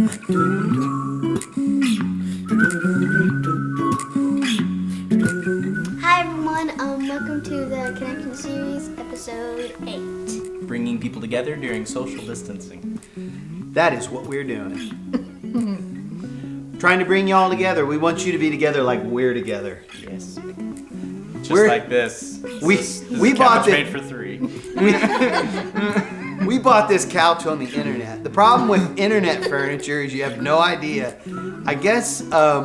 Hi everyone, welcome to the Connection Series, episode 8. Bringing people together during social distancing. That is what we're doing. Trying to bring you all together. We want you to be together like we're together. Yes. Just We're- like this. We This bought couch made for 3. We bought this couch on the internet. The problem with internet furniture is you have no idea. I guess I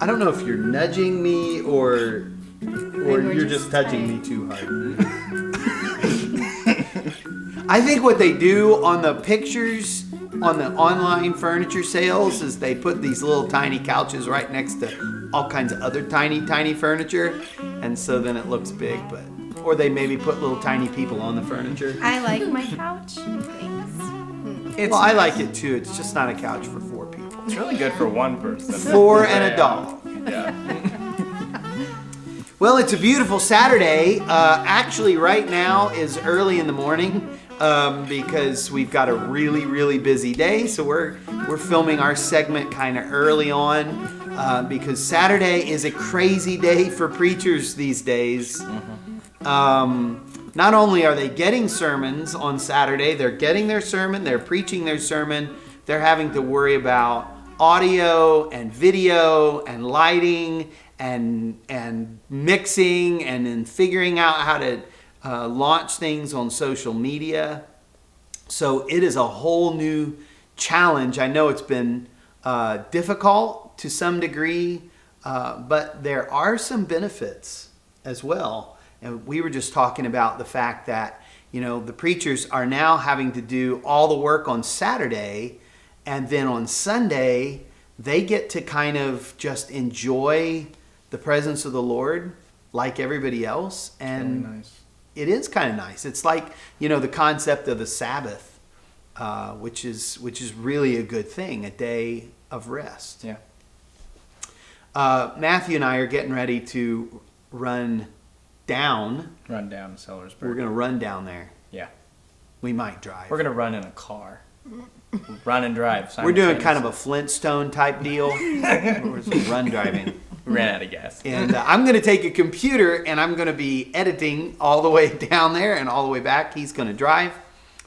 don't know if you're nudging me or you're just touching me too hard. I think what they do on the pictures on the online furniture sales is they put these little tiny couches right next to all kinds of other tiny furniture, and so then it looks big. Or they maybe put little tiny people on the furniture. I like my couch. Thanks. Well, I like it too. It's just not a couch for 4 people. It's really good for one person. 4 and a dog. Yeah. Well, it's a beautiful Saturday. Actually, right now is early in the morning because we've got a really busy day. So we're filming our segment kind of early on because Saturday is a crazy day for preachers these days. Not only are they getting sermons on Saturday, they're getting their sermon, they're preaching their sermon, they're having to worry about audio and video and lighting and mixing and then figuring out how to launch things on social media. So it is a whole new challenge. I know it's been difficult to some degree, but there are some benefits as well. And we were just talking about the fact that, the preachers are now having to do all the work on Saturday, and then on Sunday, they get to kind of just enjoy the presence of the Lord like everybody else. And Really nice. it is kind of nice. It's like, the concept of the Sabbath, which is really a good thing, a day of rest. Yeah. Matthew and I are getting ready to run down. Run down to Sellersburg. We're going to run down there. Yeah. We might drive. We're going to run in a car. Run and drive. We're doing kind of a Flintstone type deal. We're just run driving. We ran out of gas. And I'm going to take a computer and I'm going to be editing all the way down there and all the way back. He's going to drive.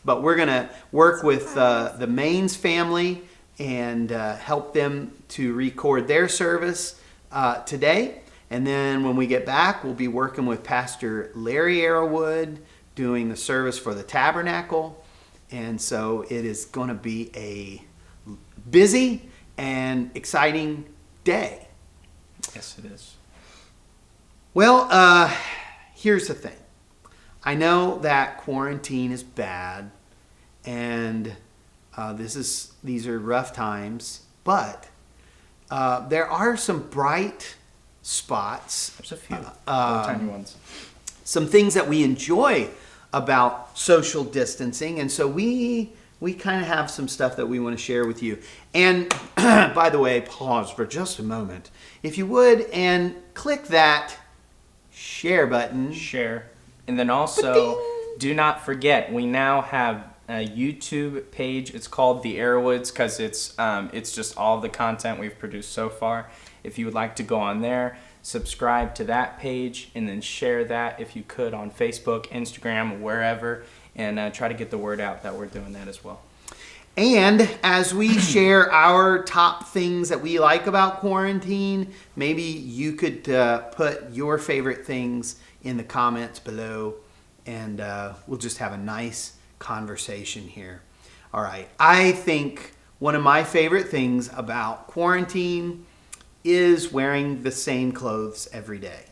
But we're going to work with the Maines family and help them to record their service today. And then when we get back, we'll be working with Pastor Larry Arrowwood doing the service for the tabernacle. And so it is going to be a busy and exciting day. Yes, it is. Well, here's the thing. I know that quarantine is bad, and these are rough times, but there are some bright spots. There's a few little Um, tiny ones. Some things that we enjoy about social distancing, and so we kind of have some stuff that we want to share with you. And by the way, pause for just a moment, if you would, and click that share button. Share. And then also, do not forget, we now have a YouTube page. It's called The Arrowwoods because it's just all the content we've produced so far. If you would like to go on there, subscribe to that page and then share that if you could on Facebook, Instagram, wherever, and try to get the word out that we're doing that as well. And as we share our top things that we like about quarantine, maybe you could put your favorite things in the comments below, and we'll just have a nice conversation here. All right. I think one of my favorite things about quarantine is wearing the same clothes every day.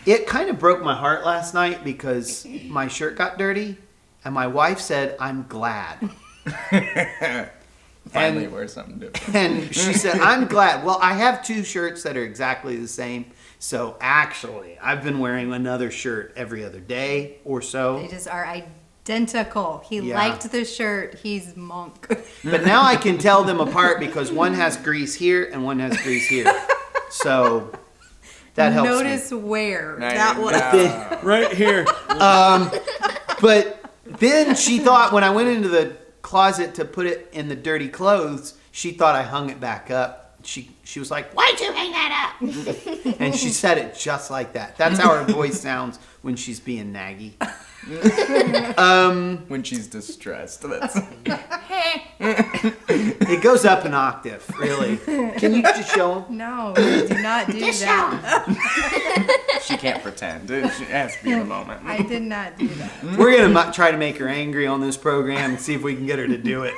It kind of broke my heart last night because my shirt got dirty, and my wife said, "I'm glad." Finally wear something different. And she said, "I'm glad." Well, I have 2 shirts that are exactly the same. So actually, I've been wearing another shirt every other day or so. They just are identical. He Yeah. liked the shirt. He's monk. But now I can tell them apart because one has grease here and one has grease here. So that helps Notice where. There That you was. go. right here. But then she thought when I went into the closet to put it in the dirty clothes, she thought I hung it back up. She was like, "Why'd you hang that up?" And she said it just like that. That's how her voice sounds when she's being naggy. When she's distressed. That's It goes up an octave, really. Can you just show them? No, do not do that. she can't pretend. It has to be in the moment. I did not do that. We're going to try to make her angry on this program and see if we can get her to do it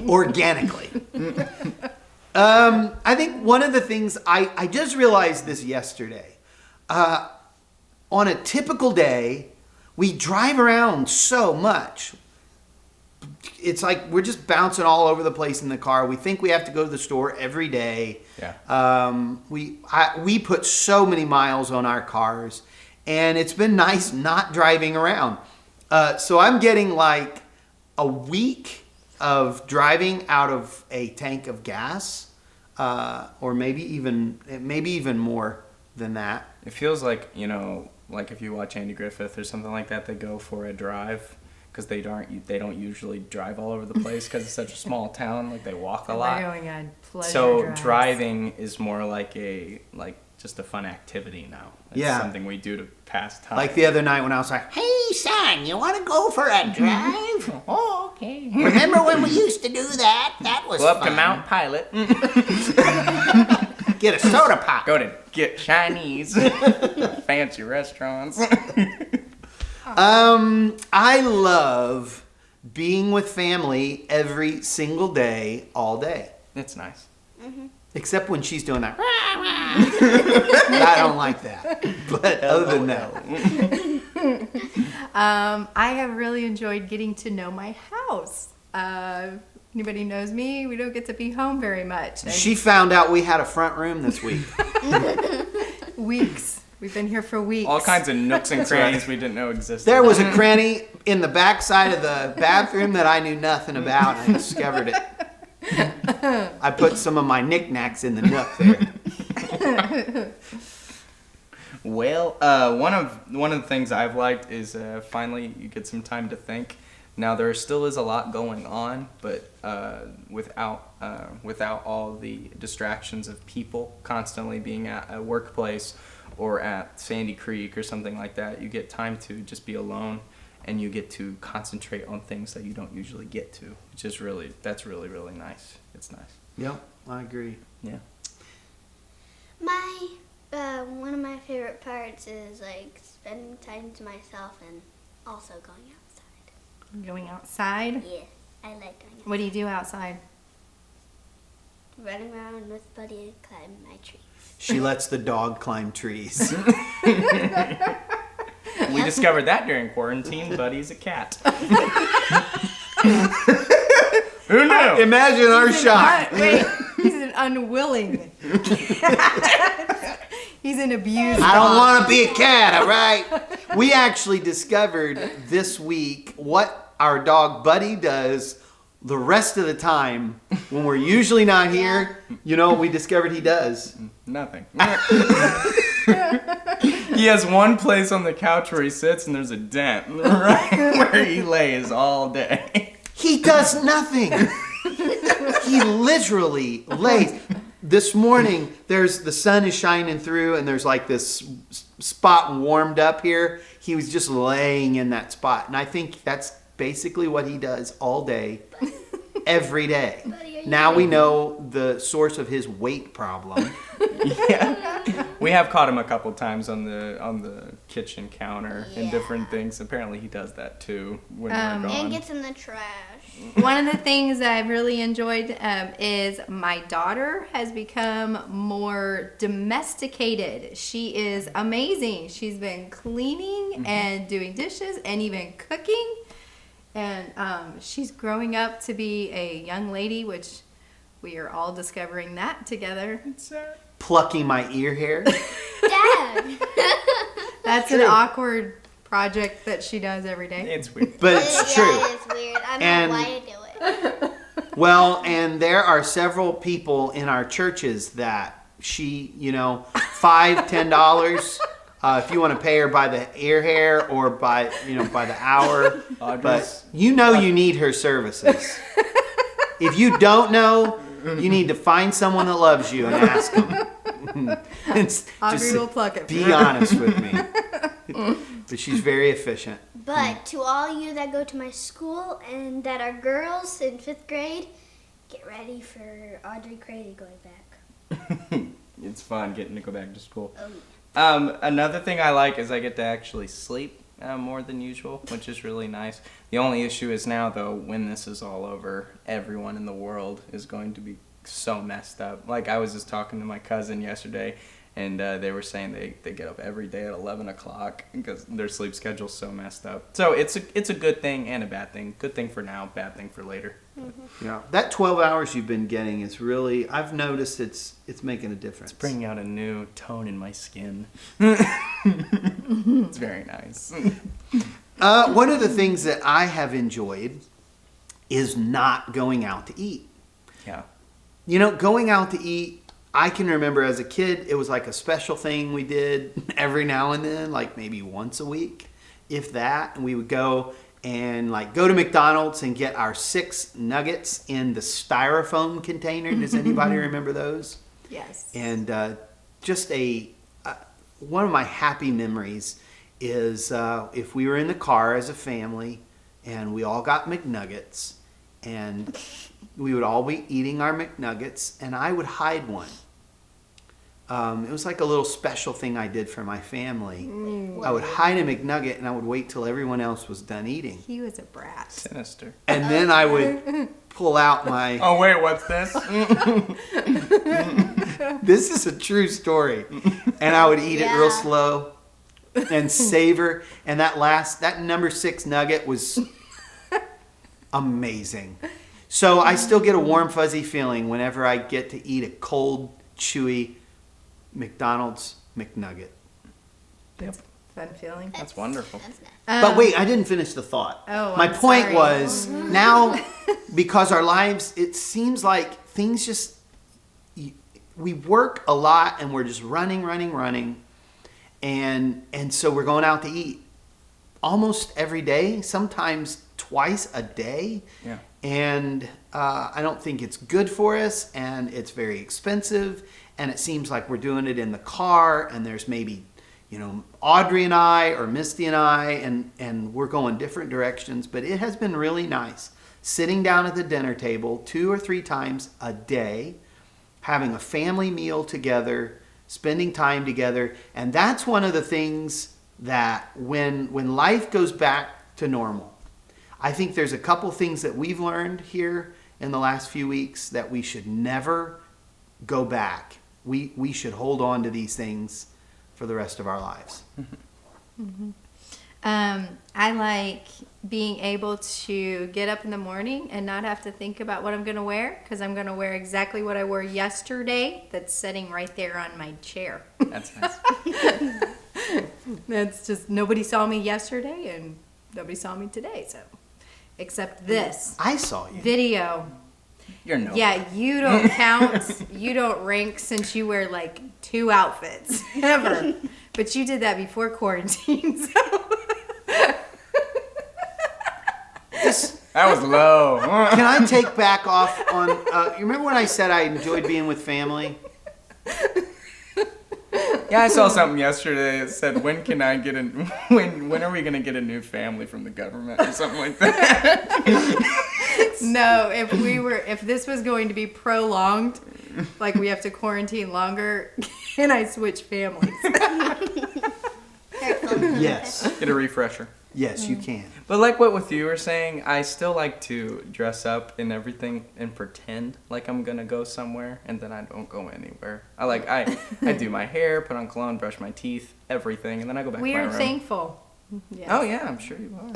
organically. I think one of the things, I just realized this yesterday. On a typical day, we drive around so much. It's like we're just bouncing all over the place in the car. We think we have to go to the store every day. Yeah. We put so many miles on our cars, and it's been nice not driving around. So I'm getting like a week of driving out of a tank of gas, or maybe even more than that. It feels like, like if you watch Andy Griffith or something like that, they go for a drive because they don't usually drive all over the place because it's such a small town. Like they walk a lot. They're going on pleasure So drives. driving is more like just a fun activity now. It's Yeah. something we do to pass time. Like the other night when I was like, "Hey son, you want to go for a drive? Oh, okay. Remember when we used to do that? That was Go up to fun. Mount Pilot. Get a soda pop." Go to get Chinese. Fancy restaurants. I love being with family every single day, all day. It's nice. Except when she's doing that. I don't like that. But other than that. I have really enjoyed getting to know my house. Anybody knows me, we don't get to be home very much. And She found out we had a front room this week. weeks. We've been here for weeks. All kinds of nooks and crannies we didn't know existed. There was a cranny in the back side of the bathroom that I knew nothing about. I discovered it. I put some of my knickknacks in the nook there. Well, one of the things I've liked is finally you get some time to think. Now there still is a lot going on, but without all the distractions of people constantly being at a workplace or at Sandy Creek or something like that, you get time to just be alone, and you get to concentrate on things that you don't usually get to, which is that's really, really nice. It's nice. Yep, I agree. Yeah. My one of my favorite parts is like spending time to myself and also going outside. Going outside. Yeah, I like going outside. What do you do outside? Running around with Buddy and climbing my tree. She lets the dog climb trees. We discovered that during quarantine. Buddy's a cat. Who knew? Imagine our shock. Wait, he's an unwilling cat. He's an abused I don't dog. want to be a cat, all right? We actually discovered this week what our dog Buddy does the rest of the time when we're usually not here. You know what we discovered he does? Nothing. He has one place on the couch where he sits, and there's a dent right where he lays all day. He does nothing. He literally lays. This morning, the sun is shining through, and there's like this spot warmed up here. He was just laying in that spot, and I think that's basically what he does all day, every day. Buddy, are you Now we know the source of his weight problem. Yeah. We have caught him a couple times on the kitchen counter and Yeah. different things. Apparently, he does that too when we're And gone. gets in the trash. One of the things that I've really enjoyed is my daughter has become more domesticated. She is amazing. She's been cleaning and doing dishes and even cooking. And she's growing up to be a young lady, which we are all discovering that together. Plucking my ear hair. Dad! That's an awkward project that she does every day. It's weird. But it's Yeah, true. it's weird. I don't And- know why I do it. Well, and there are several people in our churches that she, $5, $10 If you want to pay her by the ear hair or by the hour, Audrey's- but you need her services. If you don't know, you need to find someone that loves you and ask them. Audrey will pluck it. Be honest with me. But she's very efficient. But to all you that go to my school and that are girls in 5th grade, get ready for Audrey Crazy going back. It's fun getting to go back to school. Oh, Another thing I like is I get to actually sleep more than usual, which is really nice. The only issue is now, though, when this is all over, everyone in the world is going to be so messed up. Like, I was just talking to my cousin yesterday, and they were saying they get up every day at 11 o'clock because their sleep schedule's so messed up. So it's a good thing and a bad thing. Good thing for now, bad thing for later. Yeah, that 12 hours you've been getting is really, I've noticed it's making a difference. It's bringing out a new tone in my skin. It's very nice. One of the things that I have enjoyed is not going out to eat. Yeah. Going out to eat, I can remember as a kid, it was like a special thing we did every now and then, like maybe once a week, if that. And we would go and go to McDonald's and get our 6 nuggets in the styrofoam container. Does anybody remember those? Yes. And just one of my happy memories is if we were in the car as a family and we all got McNuggets and we would all be eating our McNuggets and I would hide one. It was like a little special thing I did for my family. I would hide a McNugget and I would wait till everyone else was done eating. He was a brat. Sinister. And then I would pull out my... Oh, wait, what's this? This is a true story. And I would eat it real Yeah. slow and savor. And that number 6 nugget was amazing. So I still get a warm, fuzzy feeling whenever I get to eat a cold, chewy McDonald's McNugget. Yep. Fun feeling. That's wonderful. that's nice. But wait, I didn't finish the thought. Oh, My I'm point sorry. was now, because our lives, it seems like things just, we work a lot and we're just running. And so we're going out to eat almost every day, sometimes twice a day. Yeah. And I don't think it's good for us, and it's very expensive, and it seems like we're doing it in the car, and there's maybe, Audrey and I or Misty and I, and we're going different directions, but it has been really nice sitting down at the dinner table 2 or 3 times a day, having a family meal together, spending time together, and that's one of the things that when life goes back to normal, I think there's a couple things that we've learned here in the last few weeks that we should never go back. We should hold on to these things for the rest of our lives. I like being able to get up in the morning and not have to think about what I'm going to wear because I'm going to wear exactly what I wore yesterday that's sitting right there on my chair. That's nice. That's just, nobody saw me yesterday and nobody saw me today, so. Except this I saw you. video. You're no. Yeah, you don't count. You don't rank since you wear like 2 outfits ever. But you did that before quarantine, so. That was low. Can I take back off on, you remember when I said I enjoyed being with family? Yeah, I saw something yesterday that said, when are we gonna get a new family from the government or something like that? No, if this was going to be prolonged, like we have to quarantine longer, can I switch families? Yes. Get a refresher. Yes, you can. But like what you were saying, I still like to dress up in everything and pretend like I'm gonna go somewhere, and then I don't go anywhere. I do my hair, put on cologne, brush my teeth, everything, and then I go back We to my are room. thankful. Yes. Oh yeah, I'm sure you are.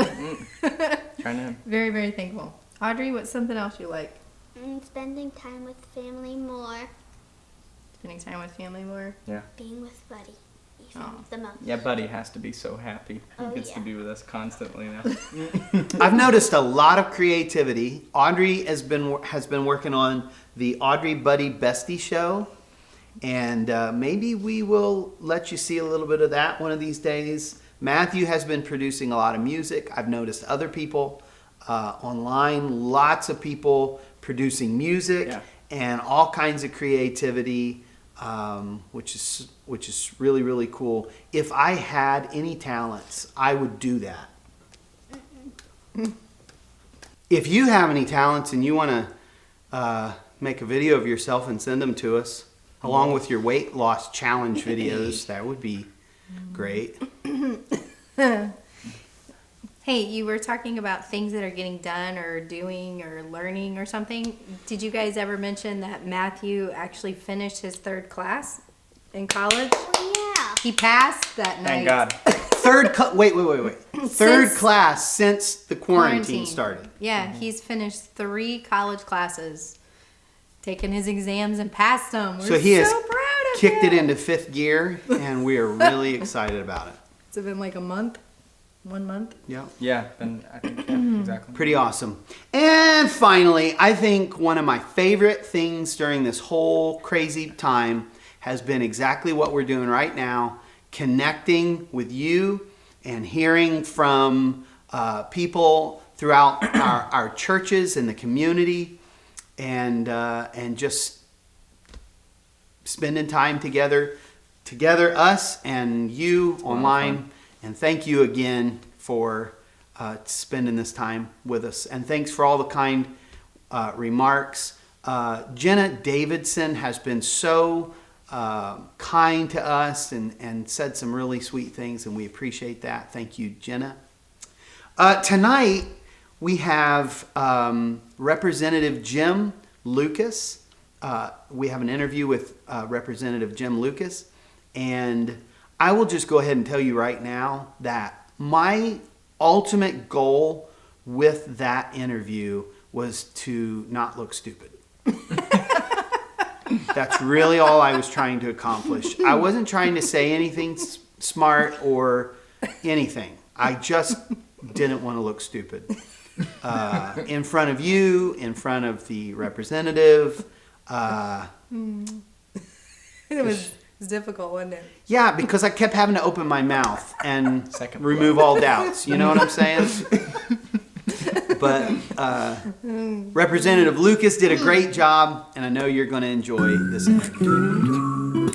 Trying to. Very, very thankful. Audrey, what's something else you like? Spending time with family more. Spending time with family more? Yeah. Being with Buddy. Even Oh. the most. Yeah, Buddy has to be so happy. He Oh, gets to yeah. be with us constantly now. I've noticed a lot of creativity. Audrey has been working on the Audrey Buddy Bestie show, And maybe we will let you see a little bit of that one of these days. Matthew has been producing a lot of music. I've noticed other people online, lots of people producing music and all kinds of creativity, which is really, really cool. If I had any talents, I would do that. If you have any talents and you want to make a video of yourself and send them to us, along with your weight loss challenge videos, that would be great. Hey, you were talking about things that are getting done or doing or learning or something. Did you guys ever mention that Matthew actually finished his 3rd class in college? Oh, yeah. He passed that night. Thank God. Wait. Third class since the quarantine started. Yeah, he's finished 3 college classes, taken his exams and passed them. We're So he has so proud of kicked him. it into 5th gear, and we are really excited about it. It's been like a month, 1 month. Yeah. Yeah, and I think yeah, exactly. Pretty awesome. And finally, I think one of my favorite things during this whole crazy time has been exactly what we're doing right now, connecting with you and hearing from people throughout our churches and the community, and just spending time together, us and you online. And thank you again for spending this time with us. And thanks for all the kind remarks. Jenna Davidson has been so kind to us and said some really sweet things, and we appreciate that. Thank you, Jenna. Tonight we have Representative Jim Lucas. We have an interview with Representative Jim Lucas, and I will just go ahead and tell you right now that my ultimate goal with that interview was to not look stupid. That's really all I was trying to accomplish. I wasn't trying to say anything smart or anything. I just didn't want to look stupid. In front of you, in front of the representative. It was difficult, wasn't it? Yeah, because I kept having to open my mouth and Second remove all doubts. You know what I'm saying? But Representative Lucas did a great job, and I know you're going to enjoy this interview.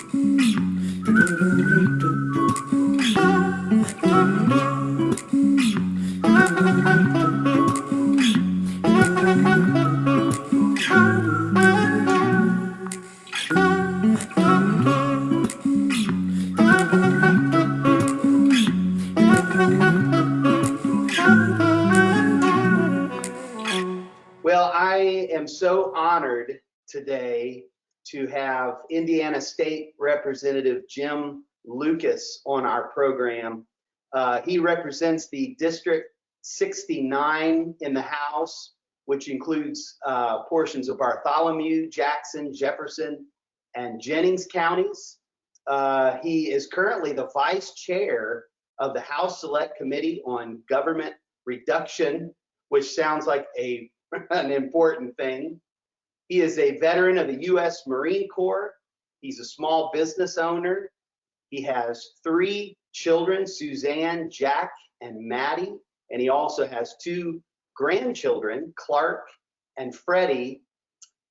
Well, I am so honored today to have Indiana State Representative Jim Lucas on our program. He represents the District 69 in the House, which includes portions of Bartholomew, Jackson, Jefferson, and Jennings counties. He is currently the vice chair of the House Select Committee on Government Reduction, which sounds like an important thing. He is a veteran of the U.S. Marine Corps. He's a small business owner. He has 3 children, Suzanne, Jack, and Maddie. And he also has 2 grandchildren, Clark and Freddie.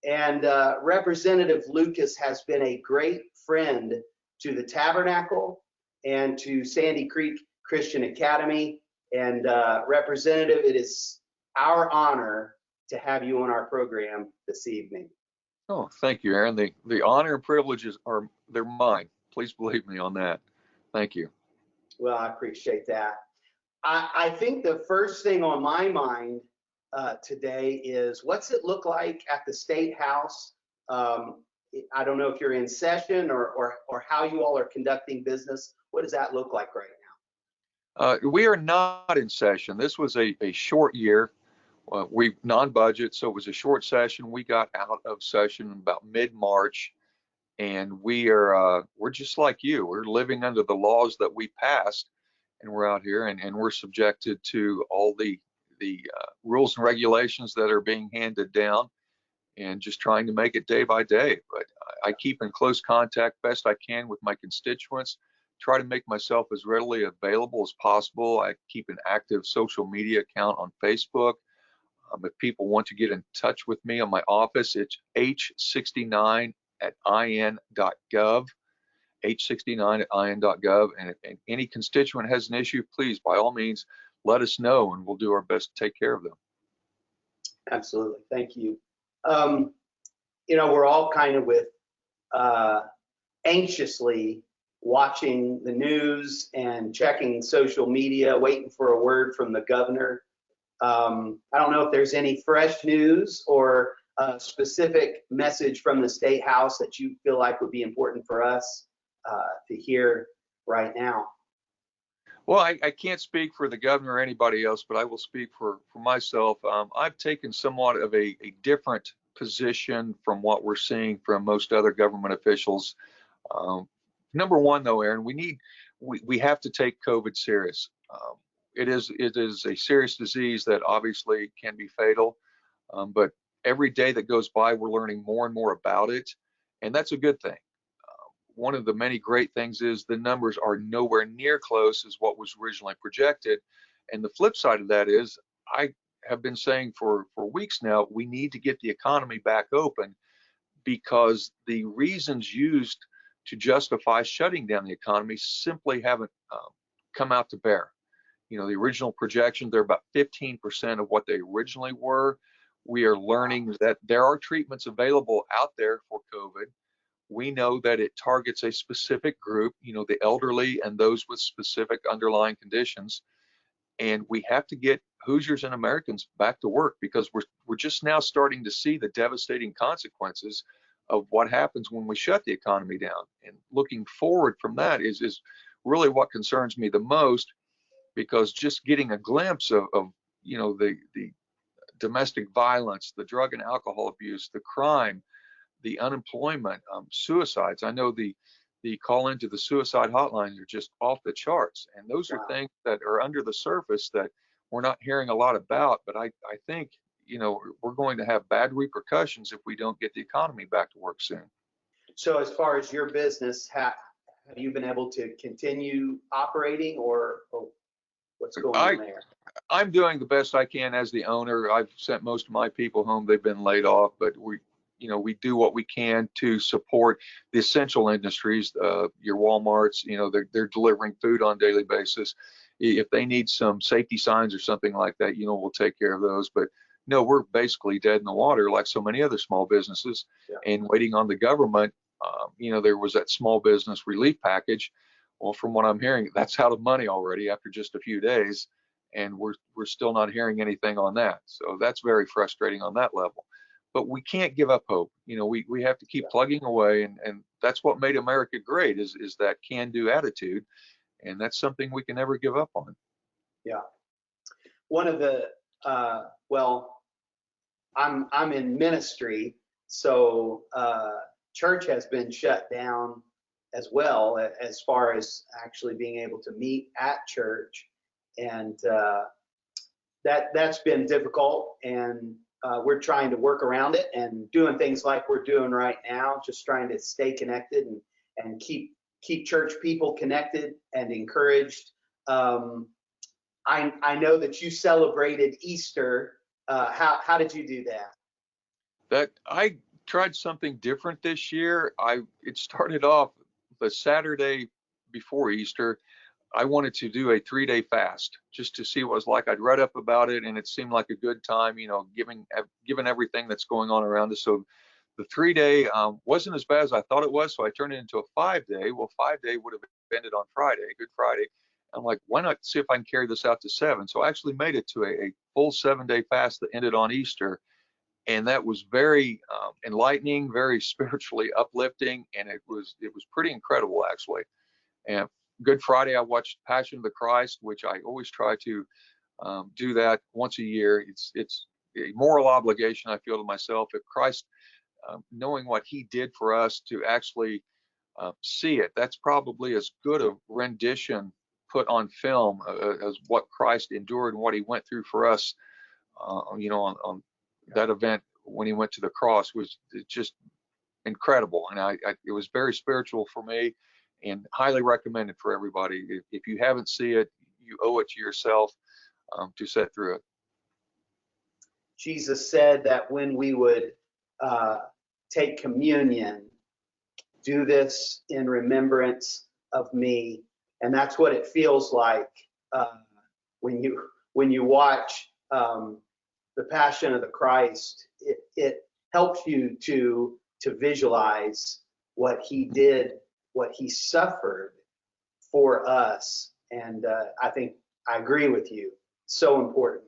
And Representative Lucas has been a great friend to the Tabernacle and to Sandy Creek Christian Academy. And Representative, it is our honor to have you on our program this evening. Oh, thank you, Aaron. The honor and privileges they're mine. Please believe me on that. Thank you. Well, I appreciate that. I think the first thing on my mind today is, what's it look like at the State House? I don't know if you're in session or how you all are conducting business. What does that look like right now? We are not in session. This was a short year. We non-budget, so it was a short session. We got out of session about mid-March, and we're just like you. We're living under the laws that we passed, and we're out here, and we're subjected to all the rules and regulations that are being handed down, and just trying to make it day by day. But I keep in close contact best I can with my constituents, try to make myself as readily available as possible. I keep an active social media account on Facebook. If people want to get in touch with me on my office, it's h69@in.gov, h69@in.gov. And if any constituent has an issue, please, by all means, let us know, and we'll do our best to take care of them. Absolutely. Thank you. We're all kind of anxiously watching the news and checking social media, waiting for a word from the governor. I don't know if there's any fresh news or a specific message from the State House that you feel like would be important for us to hear right now. Well, I can't speak for the governor or anybody else, but I will speak for myself. I've taken somewhat of a different position from what we're seeing from most other government officials. Number one, though, Aaron, we have to take COVID serious. It is a serious disease that obviously can be fatal, but every day that goes by, we're learning more and more about it, and that's a good thing. One of the many great things is the numbers are nowhere near close as what was originally projected. And the flip side of that is, I have been saying for weeks now, we need to get the economy back open, because the reasons used to justify shutting down the economy simply haven't come out to bear. The original projections, they're about 15% of what they originally were. We are learning that there are treatments available out there for COVID. We know that it targets a specific group, the elderly and those with specific underlying conditions. And we have to get Hoosiers and Americans back to work, because we're just now starting to see the devastating consequences of what happens when we shut the economy down. And looking forward from that is really what concerns me the most, because just getting a glimpse of the domestic violence, the drug and alcohol abuse, the crime, the unemployment, suicides. I know the call into the suicide hotlines are just off the charts. And those are things that are under the surface that we're not hearing a lot about. But I think, we're going to have bad repercussions if we don't get the economy back to work soon. So as far as your business, have you been able to continue operating, or what's going on there? I'm doing the best I can as the owner. I've sent most of my people home. They've been laid off, but we do what we can to support the essential industries. Your Walmarts, they're delivering food on a daily basis. If they need some safety signs or something like that, we'll take care of those. But no, we're basically dead in the water like so many other small businesses, and waiting on the government. There was that small business relief package. Well, from what I'm hearing, that's out of money already after just a few days, and we're still not hearing anything on that. So that's very frustrating on that level. But we can't give up hope. We have to keep plugging away, and that's what made America great is that can-do attitude, and that's something we can never give up on. Yeah. One of the I'm in ministry, so church has been shut down as well, as far as actually being able to meet at church, and that's been difficult, and we're trying to work around it and doing things like we're doing right now, just trying to stay connected and keep church people connected and encouraged. I know that you celebrated Easter. How did you do that? That I tried something different this year. It started off the Saturday before Easter. I wanted to do a 3-day fast just to see what it was like. I'd read up about it, and it seemed like a good time, given everything that's going on around us. So the 3-day wasn't as bad as I thought it was, so I turned it into a 5-day. Well, 5-day would have ended on Friday, Good Friday. I'm like, why not see if I can carry this out to 7? So I actually made it to a full 7-day fast that ended on Easter. And that was very enlightening, very spiritually uplifting, and it was pretty incredible, actually. And Good Friday, I watched Passion of the Christ, which I always try to do that once a year. It's a moral obligation I feel to myself. If Christ, knowing what He did for us, to actually see it, that's probably as good a rendition put on film as what Christ endured and what He went through for us. On that event when He went to the cross was just incredible. And it was very spiritual for me and highly recommended for everybody. If you haven't seen it, you owe it to yourself to sit through it. Jesus said that when we would take communion, do this in remembrance of me. And that's what it feels like when you watch the Passion of the Christ. It helps you to visualize what he did, what he suffered for us. And I think I agree with you. So important.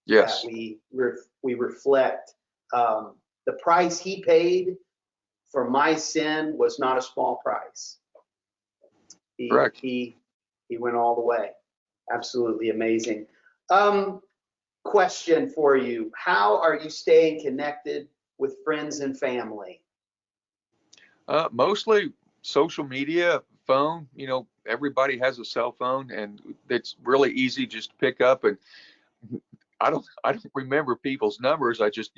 Yes. That we reflect the price he paid for my sin was not a small price. Correct. He went all the way. Absolutely amazing. Question for you: how are you staying connected with friends and family? Mostly social media, phone. Everybody has a cell phone, and it's really easy just to pick up. And I don't remember people's numbers. I just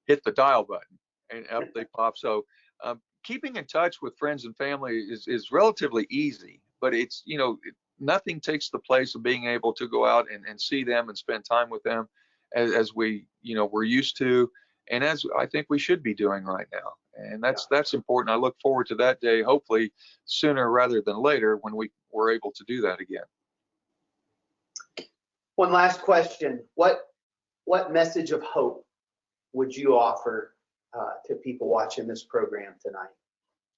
hit the dial button and up they pop. So keeping in touch with friends and family is relatively easy, but it's nothing takes the place of being able to go out and see them and spend time with them as we're used to, and as I think we should be doing right now. And that's important. I look forward to that day, hopefully sooner rather than later, when we're able to do that again. One last question: what message of hope would you offer to people watching this program tonight?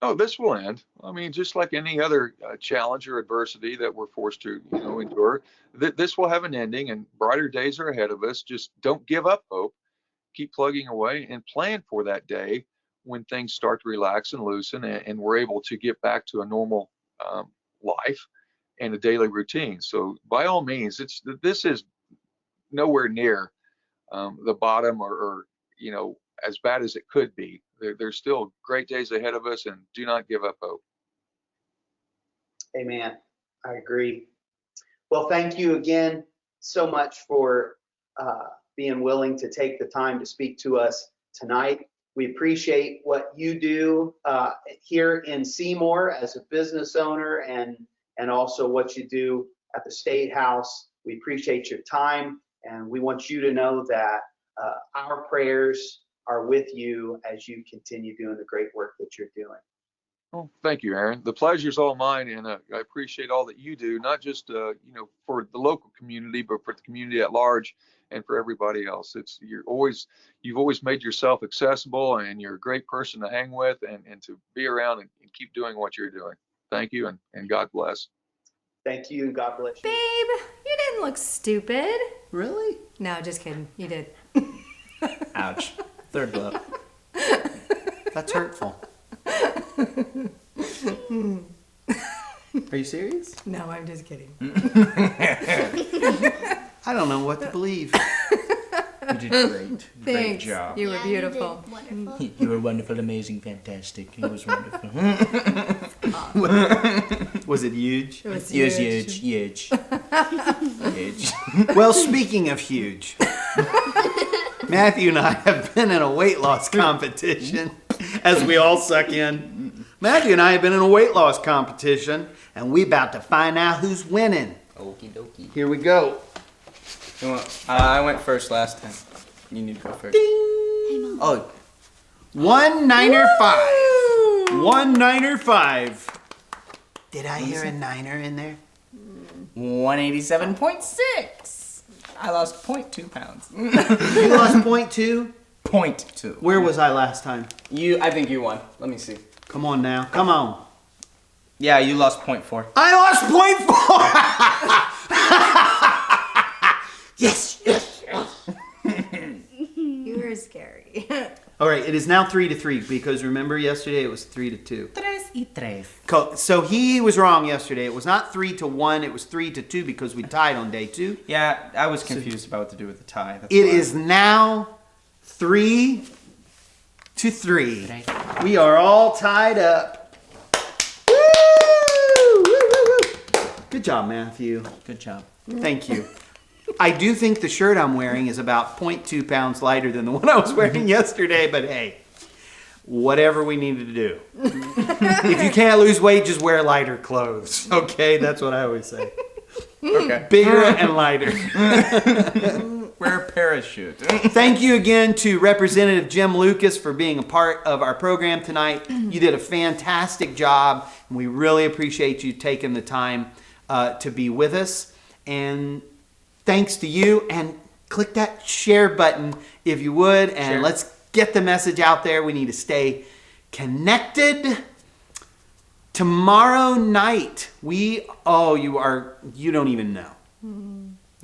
Oh, this will end. I mean, just like any other challenge or adversity that we're forced to, endure, this will have an ending, and brighter days are ahead of us. Just don't give up hope. Keep plugging away and plan for that day when things start to relax and loosen, and we're able to get back to a normal life and a daily routine. So by all means, this is nowhere near the bottom or as bad as it could be. There's still great days ahead of us, and do not give up hope. Amen. I agree. Well, thank you again so much for being willing to take the time to speak to us tonight. We appreciate what you do here in Seymour as a business owner, and also what you do at the State House. We appreciate your time, and we want you to know that our prayers are with you as you continue doing the great work that you're doing. Well, thank you, Aaron. The pleasure's all mine, and I appreciate all that you do, not just for the local community, but for the community at large and for everybody else. You've always made yourself accessible, and you're a great person to hang with and to be around and keep doing what you're doing. Thank you, and God bless. Thank you, and God bless you. Babe, you didn't look stupid. Really? No, just kidding. You did. Ouch. Third blow. That's hurtful. Are you serious? No, I'm just kidding. I don't know what to believe. You did great. Great Thanks. job. You were Yeah, beautiful. You did wonderful. You were wonderful, amazing, fantastic. It was wonderful. Was it huge? It was It was huge. huge. Huge. Well, speaking of huge, Matthew and I have been in a weight loss competition as we all suck in. Matthew and I have been in a weight loss competition, and we about to find out who's winning. Okie dokie. Here we go. I went first last time. You need to go first. Oh, 195. 195. Did I hear a niner in there? 187.6. I lost 0.2 pounds. You lost 0.2? 0.2. Where was I last time? I think you won. Let me see. Come on now. Come on. Yeah, you lost 0.4. I lost 0.4! Yes, yes, yes. You were scary. All right, it is now 3-3 because remember yesterday it was 3-2. 3-3. So he was wrong yesterday. It was not 3-1. It was 3-2 because we tied on day 2. Yeah, I was confused about what to do with the tie. That's It why. is now 3-3. We are all tied up. Woo! Woo, woo, woo. Good job, Matthew. Good job. Thank you. I do think the shirt I'm wearing is about 0.2 pounds lighter than the one I was wearing yesterday, but hey, whatever we needed to do. If you can't lose weight, just wear lighter clothes. Okay, that's what I always say. Okay. Bigger and lighter. Wear a parachute. Thank you again to Representative Jim Lucas for being a part of our program tonight. You did a fantastic job, and we really appreciate you taking the time to be with us. And thanks to you, and click that share button if you would, and Share. let's get the message out there. We need to stay connected. Tomorrow night, you don't even know.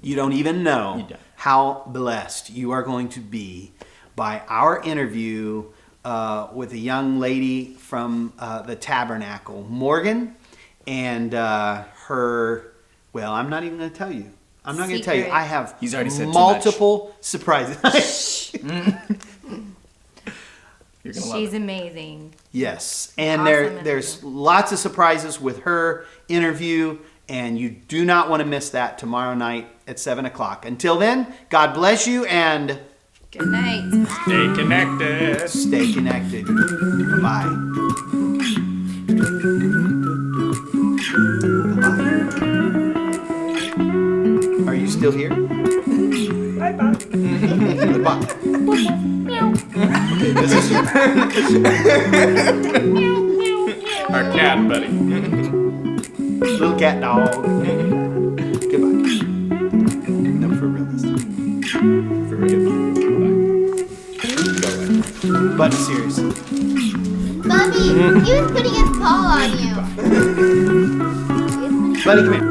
You don't even know You don't. how blessed you are going to be by our interview with a young lady from the Tabernacle, Morgan, and her, well, I'm not even going to tell you. I'm not going to tell you. Secret. I have He's already said too multiple surprises. You're gonna love She's it. amazing. Yes, and Awesome there's lots of surprises with her interview, and you do not want to miss that tomorrow night at 7 o'clock. Until then, God bless you, and Good night. Stay connected. stay connected. Bye. Are you still here? Bye-bye. Bye. Okay, this is Our cat buddy. little cat dog. Goodbye. No, for real this time. For real. But seriously. Bobby, he was putting his paw on you. Buddy, come here.